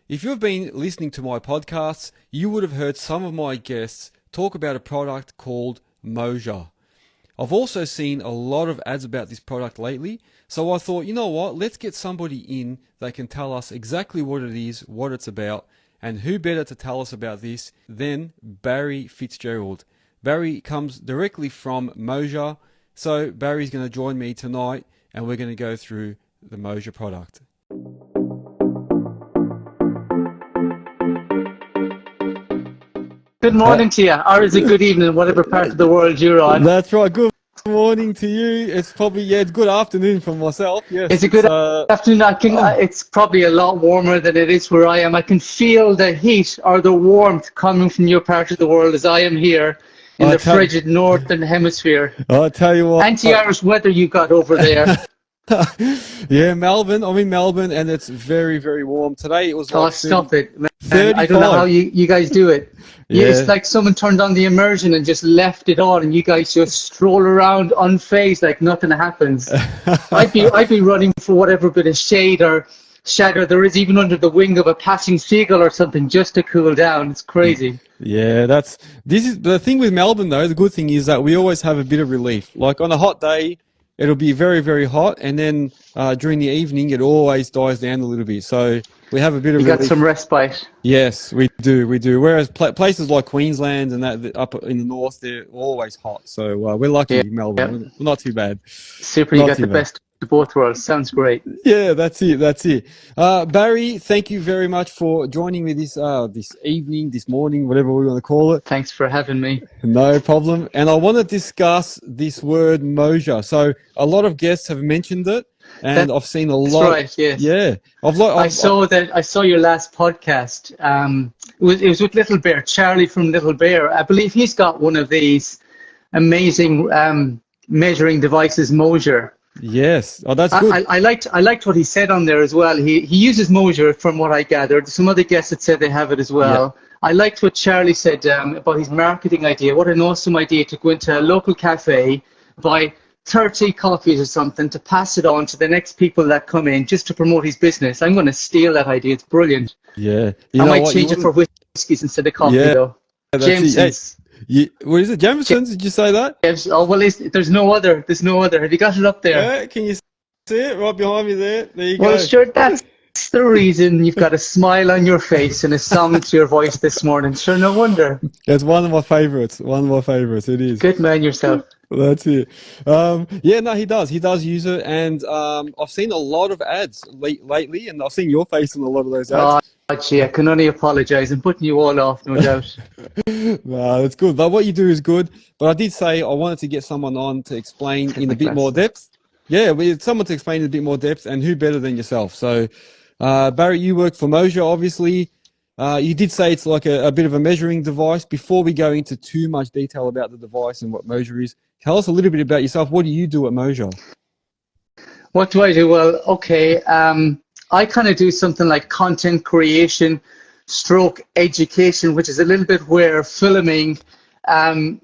If you've been listening to my podcasts, you would have heard some of my guests talk about a product called Moasure. I've also seen a lot of ads about this product lately, so I thought, you know what, let's get somebody in that can tell us exactly what it is, what it's about, and who better to tell us about this than Barry Fitzgerald. Barry comes directly from Moasure, so Barry's going to join me tonight and we're going to go through the Moasure product. Good morning to you, or is it good evening, whatever part of the world you're on? That's right, good morning to you. It's probably, it's good afternoon for myself. Yes, it's a good afternoon. It's probably a lot warmer than it is where I am. I can feel the heat or the warmth coming from your part of the world as I am here in the frigid northern hemisphere. I'll tell you what. Anti-Irish weather you got over there. Yeah, Melbourne. I'm in Melbourne and it's very, very warm. Today it was like stop it, man. 35. I don't know how you guys do it. Yeah. It's like someone turned on the immersion and just left it on and you guys just stroll around unfazed like nothing happens. I'd be running for whatever bit of shade or shadow there is even under the wing of a passing seagull or something just to cool down. It's crazy. Yeah, this is the thing with Melbourne though. The good thing is that we always have a bit of relief. Like on a hot day, it'll be very, very hot, and then during the evening, it always dies down a little bit. So we have a bit of relief. You got some respite. Yes, we do. Whereas places like Queensland and that up in the north, they're always hot. So we're lucky in Melbourne. Yeah. We're not too bad. Super, you got the best of both worlds. Sounds great. Yeah, that's it. Barry, thank you very much for joining me this evening, this morning, whatever we want to call it. Thanks for having me. No problem. And I want to discuss this word Moasure. So a lot of guests have mentioned it, and I've seen a lot. That's right. Yes. Yeah. I saw your last podcast. It was with Little Bear, Charlie from Little Bear. I believe he's got one of these amazing measuring devices, Moasure. Yes. Oh, that's good. I liked what he said on there as well. He uses Moasure from what I gathered. Some other guests had said they have it as well. Yeah. I liked what Charlie said about his marketing idea. What an awesome idea to go into a local cafe, buy 30 coffees or something to pass it on to the next people that come in just to promote his business. I'm going to steal that idea. It's brilliant. Yeah. I might change it for whiskeys instead of coffee though. Jameson's. What is it? Jameson's? Did you say that? Yes. Oh, well, there's no other. Have you got it up there? Yeah, can you see it right behind me there? There you go. Well, sure, that's the reason you've got a smile on your face and a song to your voice this morning. Sure, no wonder. It's one of my favorites. It is. Good man yourself. That's it. Yeah, no, he does use it, and I've seen a lot of ads lately, and I've seen your face in a lot of those ads. Oh, gee, I can only apologise. I'm putting you all off, no doubt. No, that's good. But what you do is good. But I did say I wanted to get someone on to explain in a bit more depth. Yeah, we had someone to explain in a bit more depth, and who better than yourself? So, Barry, you work for Moasure, obviously. You did say it's like a bit of a measuring device. Before we go into too much detail about the device and what Moasure is, tell us a little bit about yourself. What do you do at Moasure? What do I do? Well, okay. I kind of do something like content creation / education, which is a little bit where filming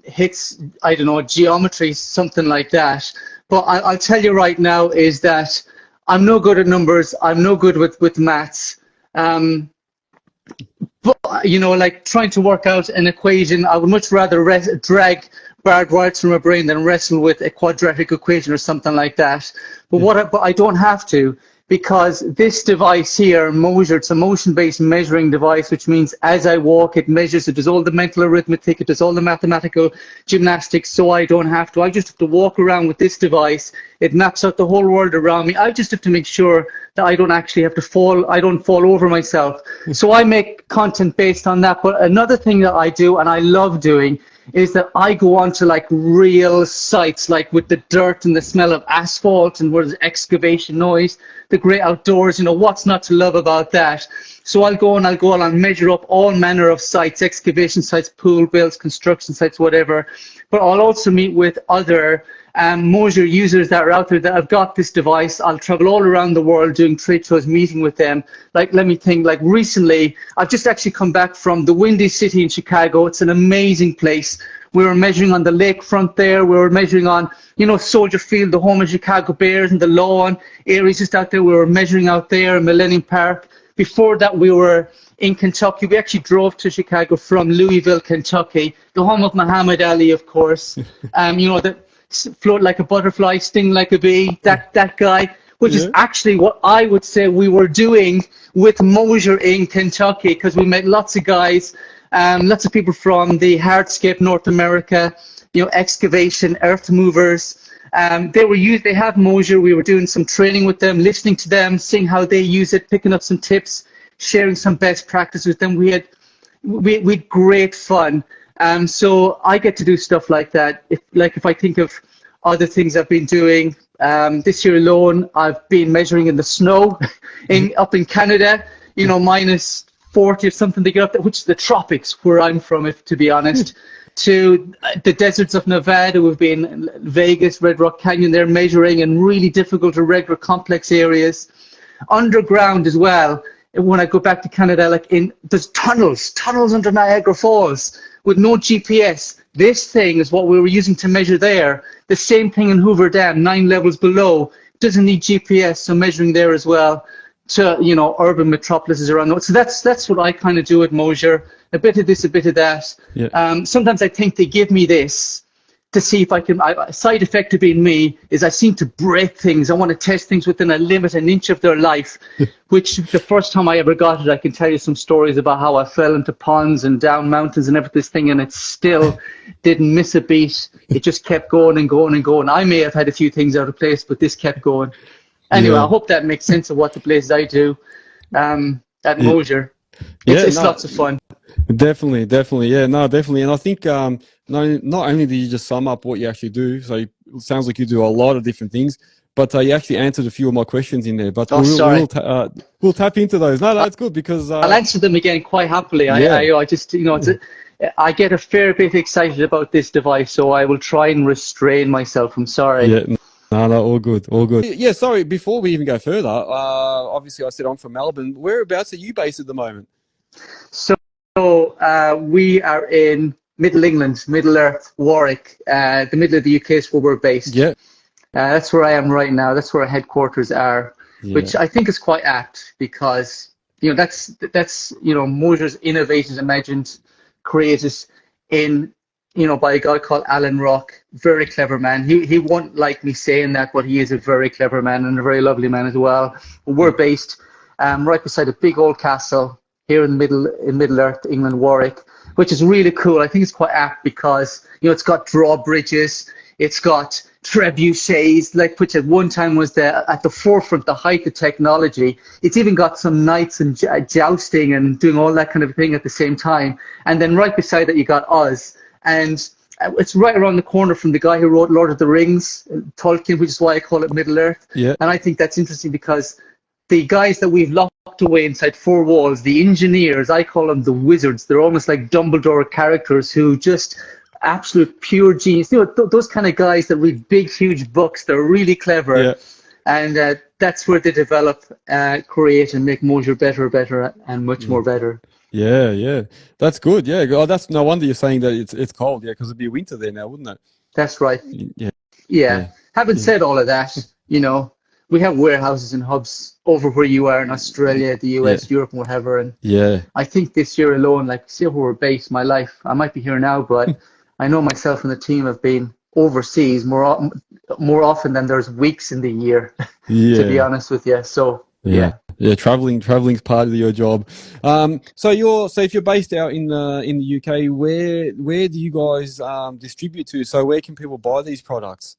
hits, I don't know, geometry, something like that. But I'll tell you right now is that I'm no good at numbers. I'm no good with maths. But, you know, like trying to work out an equation, I would much rather drag barbed wires from my brain than wrestle with a quadratic equation or something like that. But I don't have to, because this device here, Moasure, it's a motion-based measuring device, which means as I walk, it measures, it does all the mental arithmetic, it does all the mathematical gymnastics, so I don't have to. I just have to walk around with this device. It maps out the whole world around me. I just have to make sure that I don't actually have to fall, I don't fall over myself. So I make content based on that. But another thing that I do, and I love doing, is that I go on to like real sites, like with the dirt and the smell of asphalt and where there's excavation noise, the great outdoors, you know, what's not to love about that? So I'll go on and measure up all manner of sites, excavation sites, pool builds, construction sites, whatever. But I'll also meet with other Moasure users that are out there that have got this device. I'll travel all around the world doing trade shows, meeting with them. Like, let me think, like recently, I've just actually come back from the Windy City in Chicago. It's an amazing place. We were measuring on the lakefront there. We were measuring on, you know, Soldier Field, the home of Chicago Bears, and the lawn areas just out there. We were measuring out there in Millennium Park. Before that, we were in Kentucky. We actually drove to Chicago from Louisville, Kentucky, the home of Muhammad Ali, of course. You know, that float like a butterfly, sting like a bee, that guy, which is actually what I would say we were doing with Moasure in Kentucky, because we met lots of guys, lots of people from the hardscape North America, you know, excavation, earth movers. They have Moasure. We were doing some training with them, listening to them, seeing how they use it, picking up some tips, sharing some best practice with them. We had great fun. So I get to do stuff like that. If I think of other things I've been doing, this year alone, I've been measuring in the snow up in Canada, you know, minus 40 or something to get up there, which is the tropics where I'm from, to be honest, to the deserts of Nevada. We've been in Vegas, Red Rock Canyon, they're measuring in really difficult, irregular, complex areas. Underground as well. When I go back to Canada, there's tunnels under Niagara Falls with no GPS. This thing is what we were using to measure there. The same thing in Hoover Dam, 9 levels below. Doesn't need GPS, so measuring there as well to, you know, urban metropolises around. So that's what I kind of do at Moasure. A bit of this, a bit of that. Yeah. Sometimes I think they give me this to see if I can. A side effect of being me is I seem to break things. I want to test things within a limit, an inch of their life, which the first time I ever got it, I can tell you some stories about how I fell into ponds and down mountains and everything, and it still didn't miss a beat. It just kept going and going and going. I may have had a few things out of place, but this kept going. Anyway, I hope that makes sense of what the places I do at Moasure. It's lots of fun. Definitely, yeah, no, definitely. And I think not only do you just sum up what you actually do, so it sounds like you do a lot of different things, but you actually answered a few of my questions in there. But we'll tap into those. No, that's good, because I'll answer them again quite happily. I just, you know, I get a fair bit excited about this device, so I will try and restrain myself. I'm sorry. Yeah. No, all good. Yeah, sorry, before we even go further, obviously I said I'm from Melbourne. Whereabouts are you based at the moment? So we are in Middle England, Middle Earth, Warwick, the middle of the UK is where we're based. Yeah. That's where I am right now. That's where our headquarters are, which I think is quite apt, because, you know, that's you know, Moasure's innovated, imagined, created in, you know, by a guy called Alan Rock. Very clever man. He won't like me saying that, but he is a very clever man and a very lovely man as well. We're based right beside a big old castle here in Middle Earth, England, Warwick, which is really cool. I think it's quite apt because, you know, it's got drawbridges, it's got trebuchets, which at one time was at the forefront, the height of technology. It's even got some knights and jousting and doing all that kind of thing at the same time. And then right beside that, you got Oz. And it's right around the corner from the guy who wrote Lord of the Rings, Tolkien, which is why I call it Middle Earth. Yeah. And I think that's interesting because the guys that we've locked away inside four walls, the engineers, I call them the wizards. They're almost like Dumbledore characters who just absolute pure genius. You know, those kind of guys that read big, huge books. They're really clever. Yeah. And that's where they develop, create, and make Moasure better, and much more better. Yeah. That's good. Yeah. Oh, that's no wonder you're saying that it's cold. Yeah, because it'd be winter there now, wouldn't it? That's right. Yeah. Having said all of that, you know, we have warehouses and hubs over where you are in Australia, the US, Europe, and whatever. And I think this year alone, like, see where we're based, my life, I might be here now, but I know myself and the team have been overseas more often than there's weeks in the year, to be honest with you. So, traveling's part of your job. So if you're based out in the UK, where do you guys distribute to? So where can people buy these products?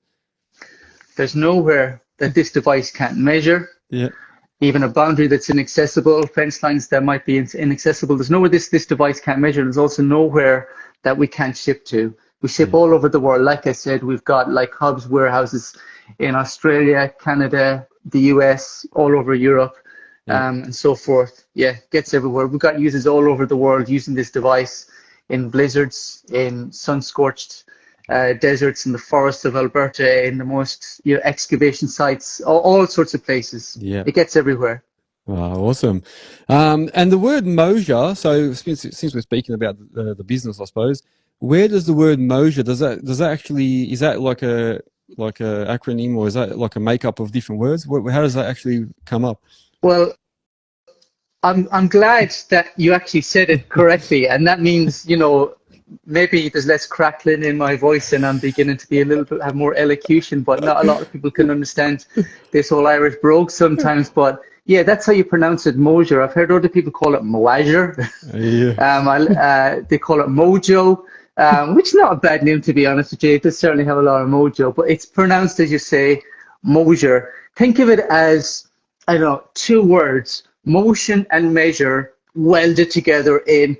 There's nowhere that this device can't measure. Yeah. Even a boundary that's inaccessible, fence lines that might be inaccessible. There's nowhere this device can't measure. There's also nowhere that we can't ship to. We ship all over the world. Like I said, we've got like hubs, warehouses in Australia, Canada, the US, all over Europe, and so forth. Yeah, gets everywhere. We've got users all over the world using this device in blizzards, in sun-scorched deserts, in the forests of Alberta, in the most excavation sites, all sorts of places. Yeah, it gets everywhere. Wow, awesome. And the word Moasure, so since we're speaking about the business, I suppose, where does the word Moasure, does that actually, is that like a acronym, or is that like a makeup of different words? How does that actually come up? Well, I'm glad that you actually said it correctly, and that means, you know, maybe there's less crackling in my voice and I'm beginning to be a little bit, have more elocution, but not a lot of people can understand this whole Irish brogue sometimes. But yeah, that's how you pronounce it, Moasure. I've heard other people call it Moasure. Yeah. They call it Mojo, which is not a bad name, to be honest with you. It does certainly have a lot of mojo, but it's pronounced, as you say, Moasure. Think of it as, I don't know, two words, motion and measure, welded together in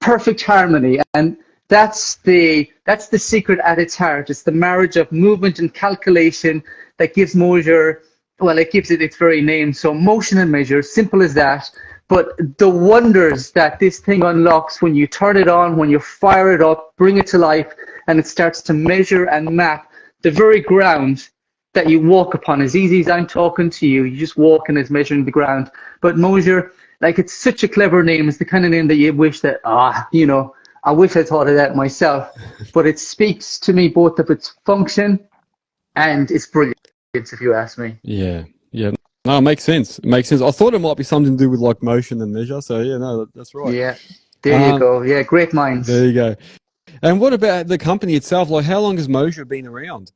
perfect harmony. And that's the secret at its heart. It's the marriage of movement and calculation that gives Moasure, well, it gives it its very name. So motion and measure, simple as that. But the wonders that this thing unlocks when you turn it on, when you fire it up, bring it to life, and it starts to measure and map the very ground that you walk upon. As easy as I'm talking to you, you just walk and it's measuring the ground. But Moasure, like, it's such a clever name. It's the kind of name that you wish that, you know, I wish I thought of that myself. But it speaks to me both of its function and its brilliance, if you ask me. Yeah. Yeah. No, it makes sense. It makes sense. I thought it might be something to do with like motion and measure. So yeah, no, that's right. Yeah. There you go. Yeah, great minds. There you go. And what about the company itself? Like, how long has Moasure been around?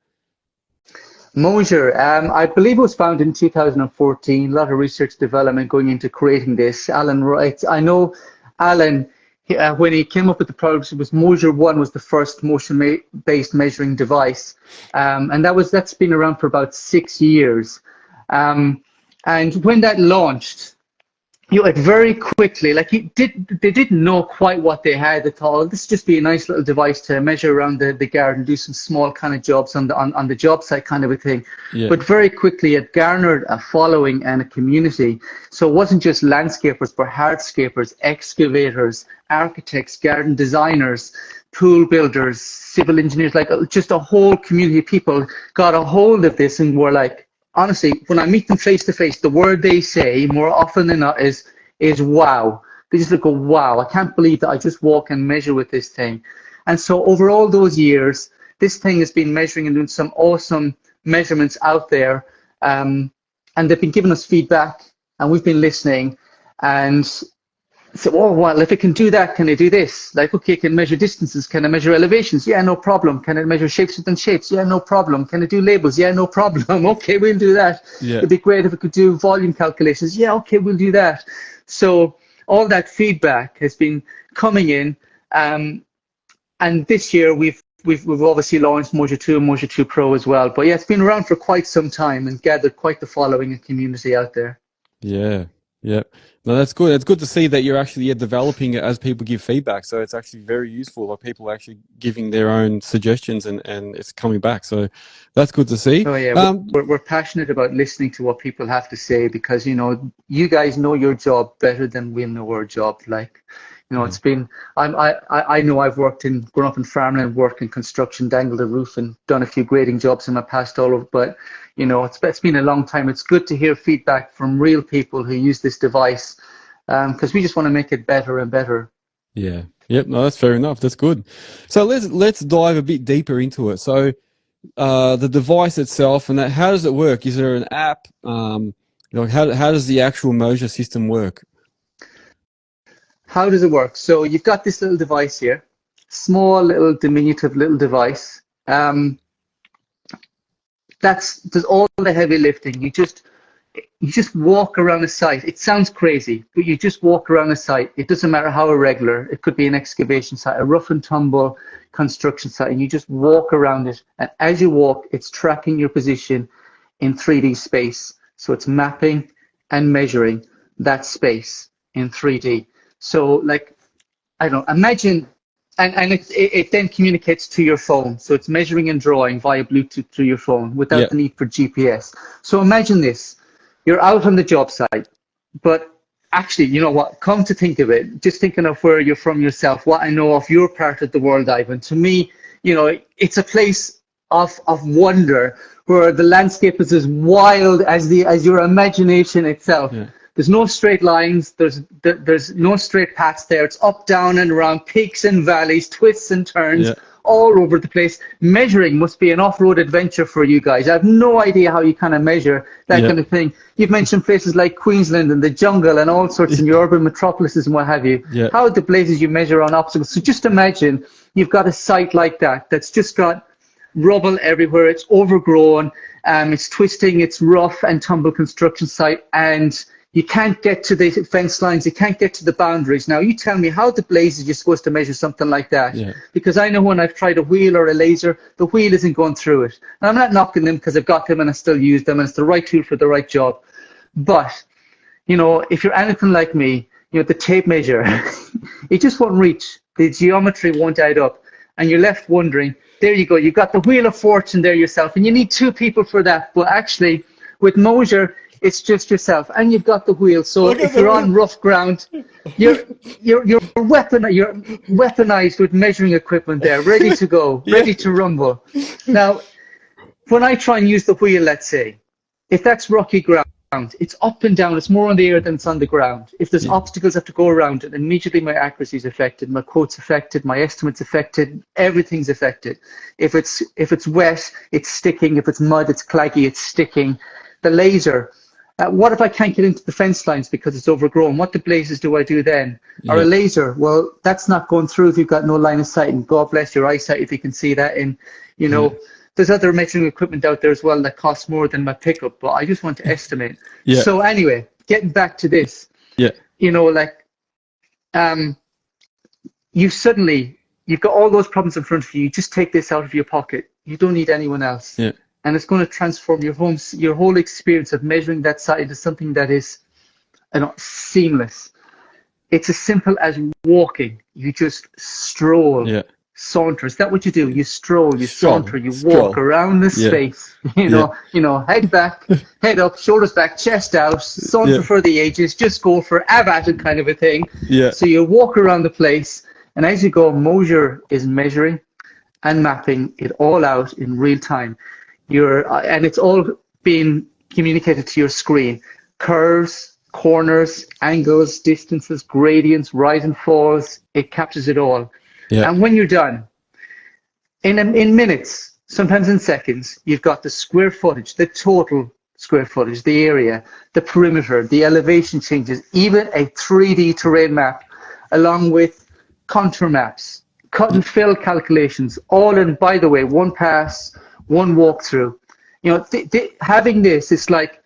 Moasure, I believe it was founded in 2014. A lot of research development going into creating this. Alan writes, I know Alan, when he came up with the product, it was Moasure 1 was the first motion-based measuring device. And that's been around for about 6 years. And when that launched, you know, it very quickly, like they didn't know quite what they had at all. This would just be a nice little device to measure around the garden, do some small kind of jobs on the job site kind of a thing. Yeah. But very quickly it garnered a following and a community. So it wasn't just landscapers, but hardscapers, excavators, architects, garden designers, pool builders, civil engineers, like just a whole community of people got a hold of this and were like, honestly, when I meet them face to face, the word they say more often than not is wow. They just go, wow, I can't believe that I just walk and measure with this thing. And so over all those years, this thing has been measuring and doing some awesome measurements out there. And they've been giving us feedback and we've been listening. And so, oh, well, if it can do that, can it do this? Like, okay, it can measure distances. Can it measure elevations? Yeah, no problem. Can it measure shapes within shapes? Yeah, no problem. Can it do labels? Yeah, no problem. Okay, we'll do that. Yeah. It'd be great if it could do volume calculations. Yeah, okay, we'll do that. So all that feedback has been coming in. And this year we've obviously launched Moasure 2 and Moasure 2 Pro as well. But yeah, it's been around for quite some time and gathered quite the following and community out there. Yeah. Yeah. No, that's good. It's good to see that you're actually developing it as people give feedback. So it's actually very useful. Like, people are actually giving their own suggestions and it's coming back. So that's good to see. Oh yeah, we're passionate about listening to what people have to say because, you know, you guys know your job better than we know our job. Like, you know, it's been, I know I've grown up in farmland, worked in construction, dangled a roof and done a few grading jobs in my past all over, but you know, it's been a long time. It's good to hear feedback from real people who use this device because we just want to make it better and better. Yeah. Yep. No, that's fair enough. That's good. So let's dive a bit deeper into it. So the device itself and that, how does it work? Is there an app? You know, how does the actual Moasure system work? How does it work? So you've got this little device here, small little diminutive little device. Does all the heavy lifting. You just walk around a site. It sounds crazy, but you just walk around a site. It doesn't matter how irregular. It could be an excavation site, a rough and tumble construction site, and you just walk around it. And as you walk, it's tracking your position in 3D space. So it's mapping and measuring that space in 3D. So, like, I don't know, imagine. And it then communicates to your phone. So it's measuring and drawing via Bluetooth through your phone without the need for GPS. So imagine this. You're out on the job site, but actually, you know what? Come to think of it, just thinking of where you're from yourself, what I know of your part of the world, Ivan. To me, you know, it's a place of wonder where the landscape is as wild as your imagination itself. Yeah. There's no straight lines. There's no straight paths there. It's up, down, and around, peaks and valleys, twists and turns, all over the place. Measuring must be an off-road adventure for you guys. I have no idea how you kind of measure that kind of thing. You've mentioned places like Queensland and the jungle and all sorts in your urban metropolises and what have you. How the blazes you measure on obstacles. So just imagine you've got a site like that that's just got rubble everywhere. It's overgrown. It's twisting. It's rough and tumble construction site, and you can't get to the fence lines. You can't get to the boundaries. Now, you tell me how the blazes you're supposed to measure something like that. Because I know when I've tried a wheel or a laser, the wheel isn't going through it. And I'm not knocking them because I've got them and I still use them and it's the right tool for the right job. But, you know, if you're anything like me, you know, the tape measure, it just won't reach. The geometry won't add up. And you're left wondering, there you go, you got the wheel of fortune there yourself. And you need 2 people for that. But actually, with Moasure, it's just yourself, and you've got the wheel. So if you're on rough ground, you're weaponized with measuring equipment there, ready to go, ready to rumble. Now, when I try and use the wheel, let's say, if that's rocky ground, it's up and down. It's more on the air than it's on the ground. If there's obstacles I have to go around it, immediately my accuracy is affected, my quote's affected, my estimate's affected, everything's affected. If it's wet, it's sticking. If it's mud, it's claggy, it's sticking. The laser. What if I can't get into the fence lines because it's overgrown? What the blazes do I do then? Or a laser? Well, that's not going through if you've got no line of sight, and God bless your eyesight if you can see that. And, you know, there's other measuring equipment out there as well that costs more than my pickup, but I just want to estimate. So anyway, getting back to this, you know, like, you've got all those problems in front of you. You just take this out of your pocket. You don't need anyone else. And it's going to transform your whole experience of measuring that site into something that is, you know, seamless. It's as simple as walking. You just stroll, saunter. Is that what you do? You stroll, you saunter, you walk around the space. You know, head back, head up, shoulders back, chest out, saunter for the ages. Just go for have at it kind of a thing. So you walk around the place, and as you go, Moasure is measuring and mapping it all out in real time. And it's all being communicated to your screen. Curves, corners, angles, distances, gradients, rise and falls. It captures it all. And when you're done, in minutes, sometimes in seconds, you've got the square footage, the total square footage, the area, the perimeter, the elevation changes, even a 3D terrain map, along with contour maps, cut and fill calculations, all in, by the way, one pass, one walkthrough. You know, having this, it's like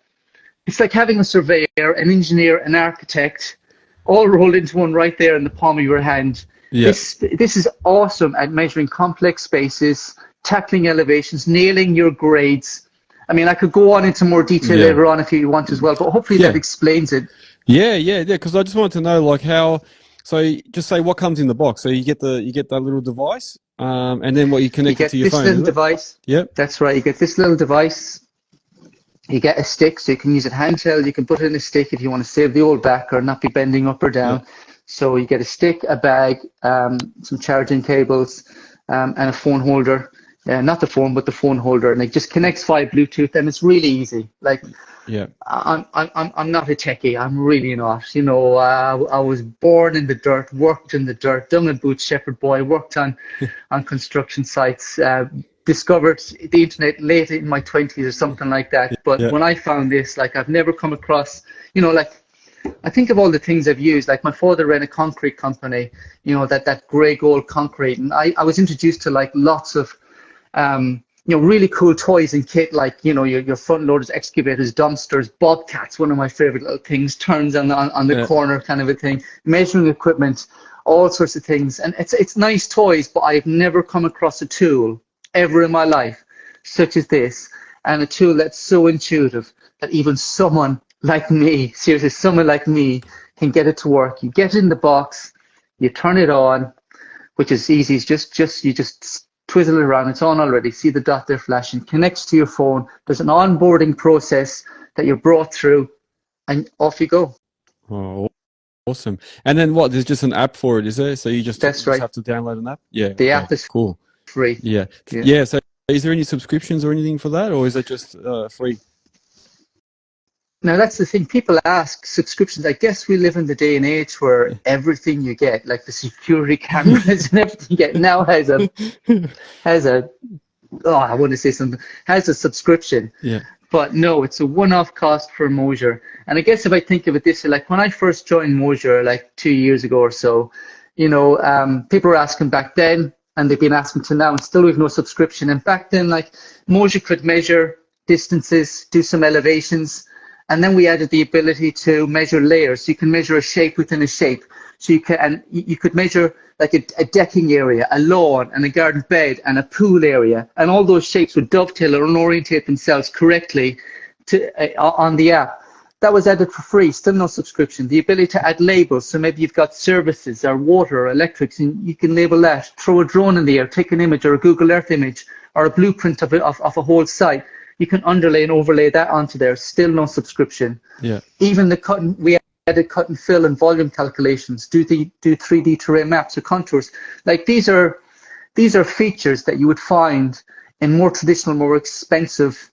having a surveyor, an engineer, an architect, all rolled into one right there in the palm of your hand. This is awesome at measuring complex spaces, tackling elevations, nailing your grades. I mean, I could go on into more detail later on if you want as well, but hopefully that explains it. Because I just wanted to know, like, how. So just say what comes in the box. So you get that little device. And then what you connect it to your phone. You get this little device. That's right. You get this little device. You get a stick, so you can use it handheld. You can put it in a stick if you want to save the old back or not be bending up or down. So you get a stick, a bag, some charging cables, and a phone holder. Not the phone, but the phone holder, and it just connects via Bluetooth, and it's really easy. Like, I'm not a techie. I'm really not. You know, I was born in the dirt, worked in the dirt, dung and boots, shepherd boy, worked on construction sites. Discovered the internet late in my 20s or something like that. But when I found this, like, I've never come across. You know, like, I think of all the things I've used. Like, my father ran a concrete company. You know, that grey gold concrete, and I was introduced to like lots of you know, really cool toys and kit, like, you know, your front loaders, excavators, dumpsters, bobcats, one of my favorite little things, turns on the corner kind of a thing, measuring equipment, all sorts of things. And it's nice toys, but I've never come across a tool ever in my life such as this, and a tool that's so intuitive that even someone like me, seriously, someone like me, can get it to work. You get it in the box, you turn it on, which is easy. It's you just twizzle it around. It's on already. See the dot there flashing. Connects to your phone. There's an onboarding process that you're brought through, and off you go. Oh, awesome. And then what? There's just an app for it, is there? So you just have to download an app? Yeah. The app is cool. Free. Yeah. So is there any subscriptions or anything for that, or is it just free? Now that's the thing. People ask subscriptions. I guess we live in the day and age where everything you get, like the security cameras and everything you get now has a oh, I want to say something, has a subscription. Yeah. But no, it's a one-off cost for Moasure. And I guess if I think of it this way, like when I first joined Moasure like 2 years ago or so, you know, people were asking back then, and they've been asking to now, and still we've no subscription. And back then, like Moasure could measure distances, do some elevations, and then we added the ability to measure layers. So you can measure a shape within a shape. So you could measure like a decking area, a lawn, and a garden bed, and a pool area, and all those shapes would dovetail or orientate themselves correctly to on the app. That was added for free, still no subscription. The ability to add labels, so maybe you've got services or water or electrics, and you can label that. Throw a drone in the air, take an image or a Google Earth image or a blueprint of a whole site. You can underlay and overlay that onto there. Still no subscription. Yeah. Even we added cut and fill and volume calculations. Do 3D terrain maps or contours. Like these are features that you would find in more traditional, more expensive,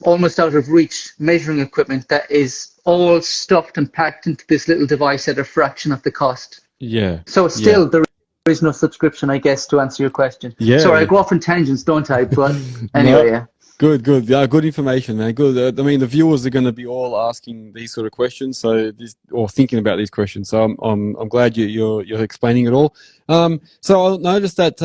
almost out of reach measuring equipment that is all stuffed and packed into this little device at a fraction of the cost. Yeah. So still there is no subscription, I guess, to answer your question. Yeah. Sorry, I go off on tangents, don't I? But anyway, yeah. Good. Yeah, good information, man. Good. I mean, the viewers are going to be all asking these sort of questions, or thinking about these questions. So I'm glad you're explaining it all. So I noticed that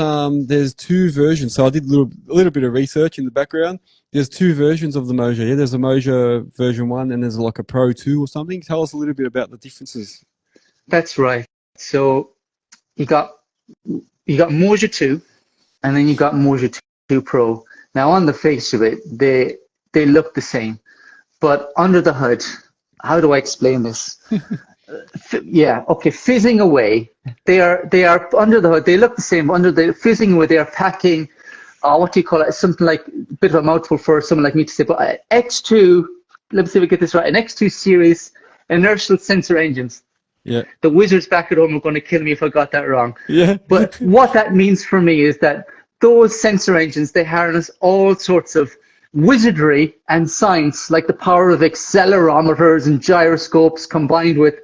there's two versions. So I did a little bit of research in the background. There's two versions of the Moasure. Yeah, there's a Moasure version 1, and there's like a Pro 2 or something. Tell us a little bit about the differences. That's right. So you got Moasure 2, and then you got Moasure 2 Pro. Now, on the face of it, they look the same, but under the hood, how do I explain this? Yeah, okay, fizzing away. They are under the hood. They look the same. Under the fizzing away, they are packing. What do you call it? Something like a bit of a mouthful for someone like me to say. But X2. Let me see if we get this right. An X2 series inertial sensor engines. Yeah. The wizards back at home are going to kill me if I got that wrong. Yeah. But what that means for me is that those sensor engines, they harness all sorts of wizardry and science, like the power of accelerometers and gyroscopes combined with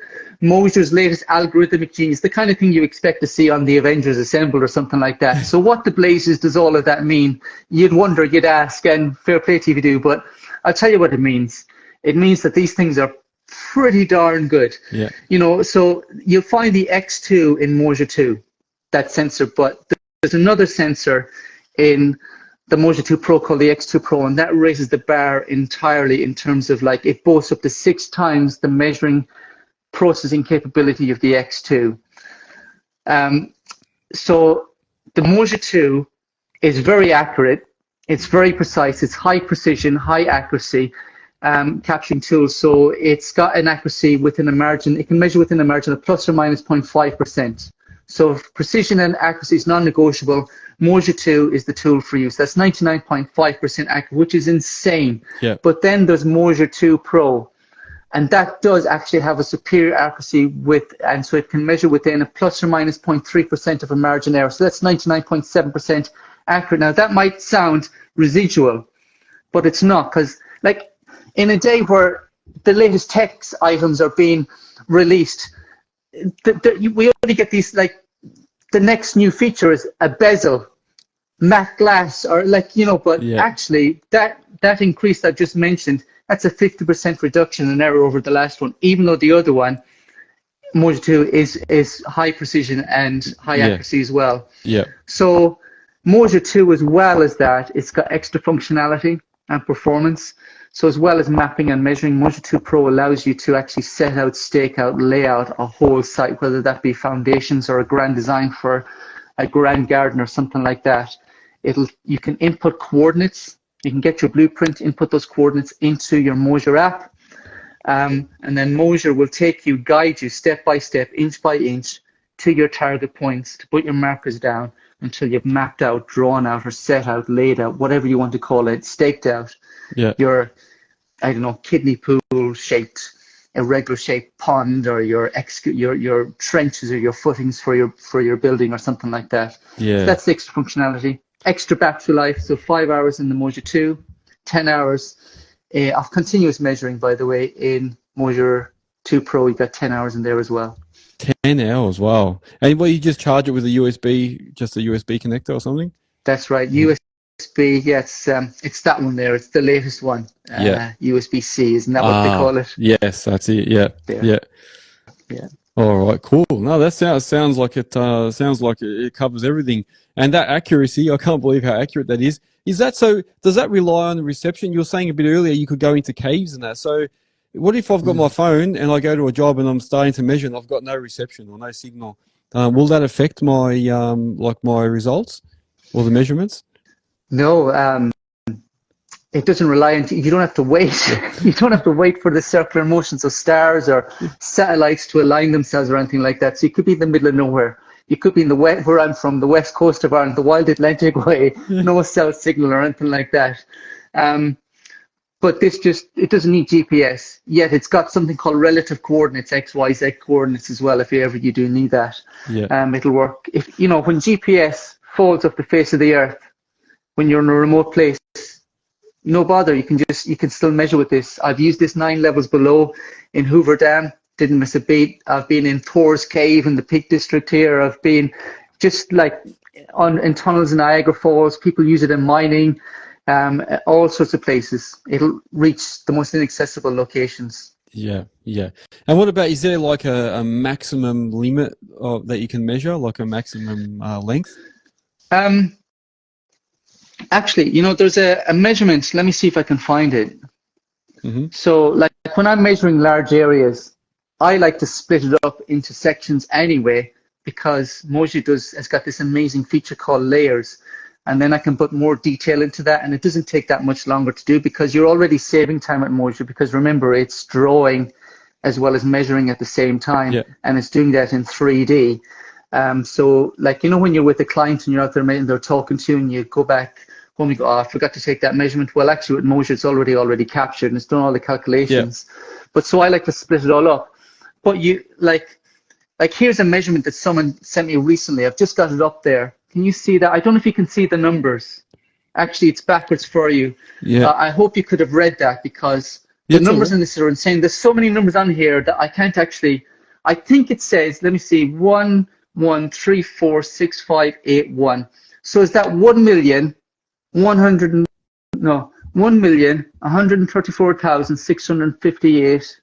Moasure's latest algorithmic genius, the kind of thing you expect to see on the Avengers Assemble or something like that. So what the blazes does all of that mean? You'd wonder, you'd ask, and fair play to you if you do, but I'll tell you what it means. It means that these things are pretty darn good. Yeah. You know, so you'll find the X2 in Moasure 2, that sensor, but there's another sensor in the Moasure 2 Pro called the X2 Pro, and that raises the bar entirely in terms of like it boasts up to 6 times the measuring processing capability of the X2. So the Moasure 2 is very accurate. It's very precise. It's high precision, high accuracy capturing tool. So it's got an accuracy within a margin. It can measure within a margin of plus or minus 0.5%. So if precision and accuracy is non-negotiable, Moasure 2 is the tool for you. So that's 99.5% accurate, which is insane. Yeah. But then there's Moasure 2 Pro, and that does actually have a superior accuracy and so it can measure within a plus or minus 0.3% of a margin error. So that's 99.7% accurate. Now that might sound residual, but it's not, because like in a day where the latest tech items are being released, we only get these, like the next new feature is a bezel, matte glass, or like, you know, but actually that increase I just mentioned, that's a 50% reduction in error over the last one, even though the other one, Moasure 2, is high precision and high accuracy as well. Yeah. So Moasure 2, as well as that, it's got extra functionality and performance. So as well as mapping and measuring, Moasure 2 Pro allows you to actually set out, stake out, lay out a whole site, whether that be foundations or a grand design for a grand garden or something like that. You can input coordinates. You can get your blueprint, input those coordinates into your Moasure app, and then Moasure will guide you step by step, inch by inch, to your target points, to put your markers down until you've mapped out, drawn out, or set out, laid out, whatever you want to call it, staked out your, I don't know, kidney pool shaped, irregular shaped pond, or your trenches or your footings for your building or something like that. Yeah. So that's the extra functionality. Extra battery life, so 5 hours in the Moasure 2, 10 hours of continuous measuring, by the way, in Moasure 2 Pro. You got 10 hours in there as well. 10 hours, wow. And you just charge it with a USB, just a USB connector or something? That's right, USB. Yeah, it's that one there. It's the latest one. USB-C, isn't that what they call it? Yes, that's it. Yeah. Yeah. All right, cool. No, that sounds like it covers everything. And that accuracy, I can't believe how accurate that is. Is that so? Does that rely on the reception? You were saying a bit earlier you could go into caves and that. So, what if I've got my phone and I go to a job and I'm starting to measure and I've got no reception or no signal? Will that affect my my results or the measurements? No, it doesn't rely on. You don't have to wait. You don't have to wait for the circular motions of stars or satellites to align themselves or anything like that. So you could be in the middle of nowhere. You could be in where I'm from, the west coast of Ireland, the wild Atlantic way, no cell signal or anything like that. But it doesn't need GPS, yet it's got something called relative coordinates, X, Y, Z coordinates as well, if you do need that. It'll work. If when GPS falls off the face of the earth, when you're in a remote place, no bother, you can still measure with this. I've used this 9 levels below in Hoover Dam, didn't miss a beat. I've been in Thor's Cave in the Peak District here. I've been just like in tunnels in Niagara Falls. People use it in mining, all sorts of places. It'll reach the most inaccessible locations. Yeah. And what about, is there like a maximum limit that you can measure, like a maximum length? Actually, there's a measurement. Let me see if I can find it. So, like when I'm measuring large areas, I like to split it up into sections anyway, because Moasure has got this amazing feature called layers. And then I can put more detail into that, and it doesn't take that much longer to do because you're already saving time at Moasure, because remember, it's drawing as well as measuring at the same time, and it's doing that in 3D. So, like, when you're with a client and you're out there and they're talking to you and you go back home and you go, I forgot to take that measurement. Well, actually with Moasure, it's already captured and it's done all the calculations. But so I like to split it all up. But you, like here's a measurement that someone sent me recently. I've just got it up there. Can you see that? I don't know if you can see the numbers. Actually, it's backwards for you. I hope you could have read that, because the numbers in this are insane. There's so many numbers on here that I can't actually, I think it says, let me see, 1, 1, 3, 4, 6, 5, 8, 1. So is that 1,134,658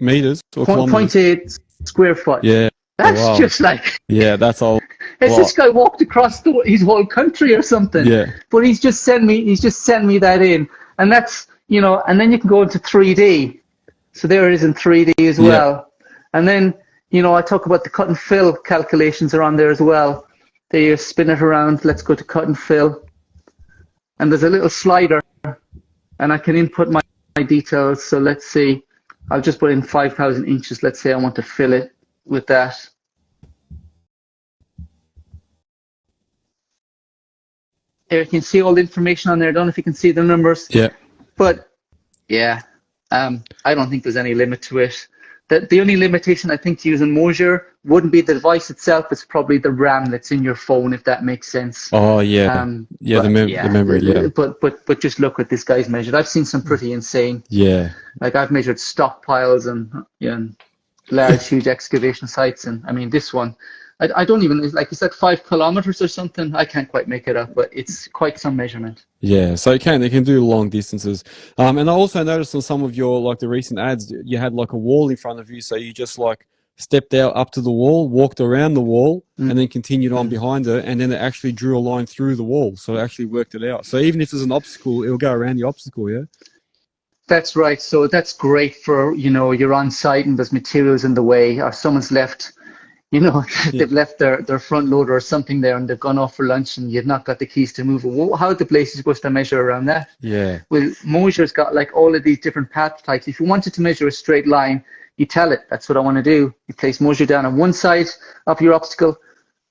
meters or kilometers? 0.8 square foot. That's just like, that's all. Has this guy walked across his whole country or something? But he's just sent me that in, and that's and then you can go into 3D. So there it is in 3D as well. And then I talk about the cut and fill calculations are on there as well. There you spin it around. Let's go to cut and fill, and there's a little slider, and I can input my details. So let's see, I'll just put in 5,000 inches. Let's say I want to fill it with that. There you can see all the information on there. I don't know if you can see the numbers. But I don't think there's any limit to it. The only limitation I think to using Moasure wouldn't be the device itself. It's probably the RAM that's in your phone, if that makes sense. The memory. But just look what this guy's measured. I've seen some pretty insane. Like I've measured stockpiles and large, huge excavation sites, and I mean this one. I don't even, like you said, 5 kilometers or something. I can't quite make it up, but it's quite some measurement. So it can do long distances. And I also noticed on some of your, the recent ads, you had like a wall in front of you, so you just stepped out up to the wall, walked around the wall, and then continued on behind it, and then it actually drew a line through the wall, so it actually worked it out. So even if there's an obstacle, it'll go around the obstacle, That's right. So that's great for, you're on site and there's materials in the way, or someone's left, they've left their front loader or something there and they've gone off for lunch and you've not got the keys to move it. Well, how are the places supposed to measure around that? Well, Moasure's got all of these different path types. If you wanted to measure a straight line, you tell it, that's what I want to do. You place Moasure down on one side of your obstacle,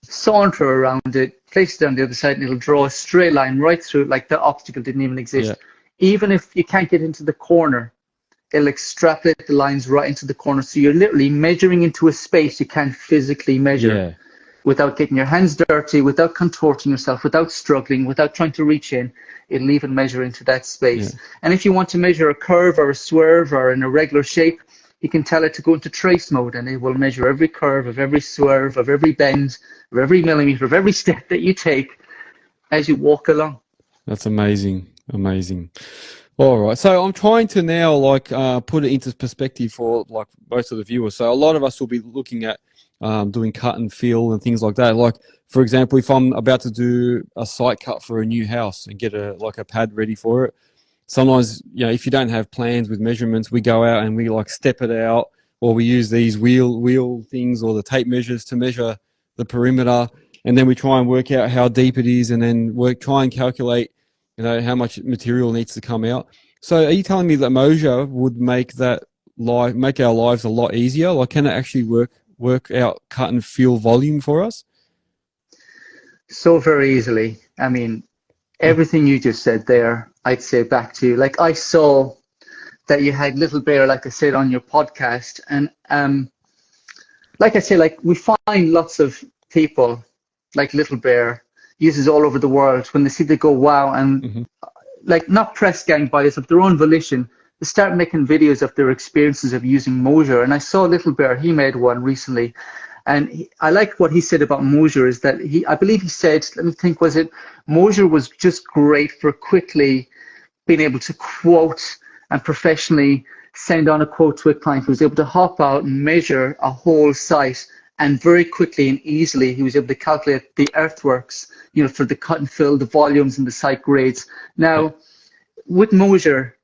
saunter around it, place it on the other side, and it'll draw a straight line right through, like the obstacle didn't even exist. Even if you can't get into the corner, it'll extrapolate the lines right into the corner. So you're literally measuring into a space you can't physically measure. without getting your hands dirty, without contorting yourself, without struggling, without trying to reach in. It'll even measure into that space. Yeah. And if you want to measure a curve or a swerve or an irregular shape, you can tell it to go into trace mode, and it will measure every curve of every swerve, of every bend, of every millimeter, of every step that you take as you walk along. That's amazing. Amazing. All right. So I'm trying to now put it into perspective for like most of the viewers. So a lot of us will be looking at doing cut and fill and things like that. Like, for example, if I'm about to do a site cut for a new house and get a pad ready for it, sometimes, if you don't have plans with measurements, we go out and we step it out, or we use these wheel things or the tape measures to measure the perimeter, and then we try and work out how deep it is, and then try and calculate, how much material needs to come out. So are you telling me that Moasure would make our lives a lot easier? Like, can it actually work out cut and fill volume for us? So very easily. I mean, everything you just said there, I'd say back to you. Like, I saw that you had Little Bear, like I said, on your podcast. And like I say, we find lots of people like Little Bear, users all over the world, when they see, they go, wow. And not press gang bias, of their own volition, they start making videos of their experiences of using Moasure. And I saw Little Bear, he made one recently. And I like what he said about Moasure, is that I believe he said, let me think, was it Moasure was just great for quickly being able to quote and professionally send on a quote to a client who was able to hop out and measure a whole site, and very quickly and easily he was able to calculate the earthworks, for the cut and fill, the volumes and the site grades. Now, with Moasure,